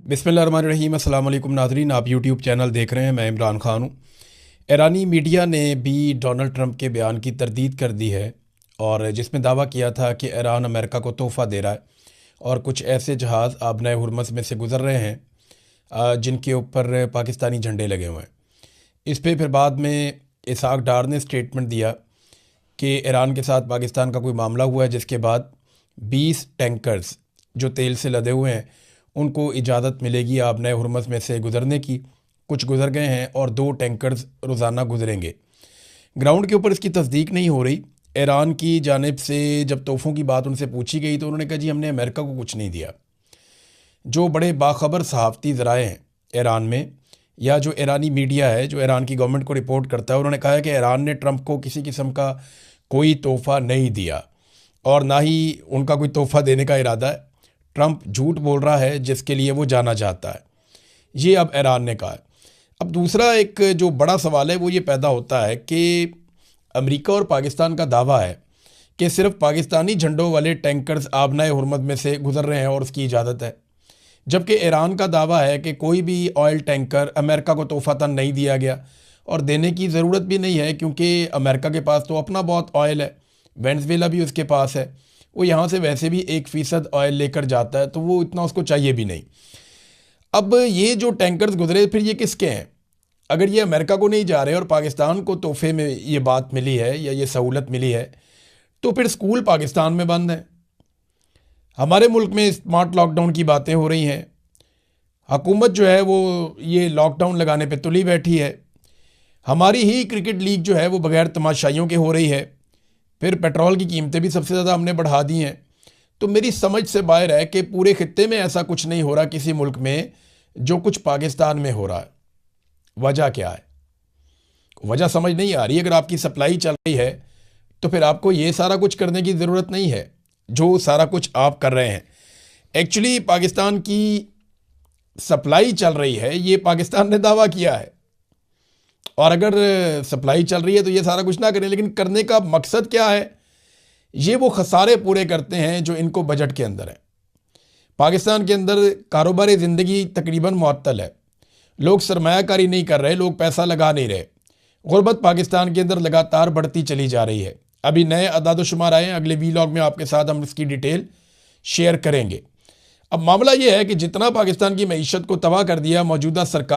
बिस्मिल्लाहिर्रहमानिर्रहीम। अस्सलाम वालेकुम नाज़रीन, आप यूट्यूब चैनल देख रहे हैं। मैं इमरान ख़ान हूँ। ईरानी मीडिया ने भी डोनाल्ड ट्रंप के बयान की तरदीद कर दी है और जिसमें दावा किया था कि ईरान अमेरिका को तोहफ़ा दे रहा है और कुछ ऐसे जहाज़ आबनाए हुरमज़ में से गुज़र रहे हैं जिनके ऊपर पाकिस्तानी झंडे लगे हुए हैं। इस पर फिर बाद में इसहाक डार ने स्टेटमेंट दिया कि ईरान के साथ पाकिस्तान का कोई मामला हुआ है, जिसके बाद 20 टैंकर्स जो तेल से लदे हुए हैं उनको इजाज़त मिलेगी आबनाए हुरमज़ में से गुज़रने की। कुछ गुज़र गए हैं और 2 टैंकर्स रोज़ाना गुज़रेंगे। ग्राउंड के ऊपर इसकी तस्दीक नहीं हो रही। ईरान की जानिब से जब तोहफ़ों की बात उनसे पूछी गई तो उन्होंने कहा जी हमने अमेरिका को कुछ नहीं दिया। जो बड़े बाखबर सहाफ़ती ज़राए हैं ईरान में, या जो ईरानी मीडिया है जो ईरान की गवर्नमेंट को रिपोर्ट करता है, उन्होंने कहा है कि ईरान ने ट्रंप को किसी किस्म का कोई तोहफ़ा नहीं दिया और ना ही उनका कोई तोहफ़ा देने का इरादा है। ट्रंप झूठ बोल रहा है जिसके लिए वो जाना चाहता है। ये अब ईरान ने कहा है। अब दूसरा एक जो बड़ा सवाल है वो ये पैदा होता है कि अमेरिका और पाकिस्तान का दावा है कि सिर्फ पाकिस्तानी झंडों वाले टैंकर्स आबनाए हुरमत में से गुजर रहे हैं और उसकी इजाज़त है, जबकि ईरान का दावा है कि कोई भी ऑयल टैंकर अमेरिका को तोहफ़ातन नहीं दिया गया और देने की ज़रूरत भी नहीं है, क्योंकि अमेरिका के पास तो अपना बहुत ऑयल है, वेनेज़ुएला भी उसके पास है, वो यहाँ से वैसे भी 1% ऑयल लेकर जाता है, तो वो इतना उसको चाहिए भी नहीं। अब ये जो टैंकर्स गुजरे फिर ये किसके हैं? अगर ये अमेरिका को नहीं जा रहे और पाकिस्तान को तोहफे में ये बात मिली है या ये सहूलत मिली है, तो फिर स्कूल पाकिस्तान में बंद हैं। हमारे मुल्क में स्मार्ट लॉकडाउन की बातें हो रही हैं। हुकूमत जो है वो ये लॉकडाउन लगाने पे तुली बैठी है। हमारी ही क्रिकेट लीग जो है वो बगैर तमाशाइयों के हो रही है। फिर पेट्रोल की कीमतें भी सबसे ज़्यादा हमने बढ़ा दी हैं। तो मेरी समझ से बाहर है कि पूरे खित्ते में ऐसा कुछ नहीं हो रहा किसी मुल्क में जो कुछ पाकिस्तान में हो रहा है। वजह क्या है? वजह समझ नहीं आ रही। अगर आपकी सप्लाई चल रही है तो फिर आपको ये सारा कुछ करने की ज़रूरत नहीं है जो सारा कुछ आप कर रहे हैं। एक्चुअली पाकिस्तान की सप्लाई चल रही है, ये पाकिस्तान ने दावा किया है, और अगर सप्लाई चल रही है तो ये सारा कुछ ना करें, लेकिन करने का मकसद क्या है? ये वो खसारे पूरे करते हैं जो इनको बजट के अंदर है। पाकिस्तान के अंदर कारोबारी ज़िंदगी तकरीबन मुअत्तल है। लोग सरमायाकारी नहीं कर रहे, लोग पैसा लगा नहीं रहे। गुर्बत पाकिस्तान के अंदर लगातार बढ़ती चली जा रही है। अभी नए अदाद-ओ-शुमार आए हैं, अगले वीलॉग में आपके साथ हम इसकी डिटेल शेयर करेंगे। अब मामला ये है कि जितना पाकिस्तान की मईशत को तबाह कर दिया मौजूदा सरकार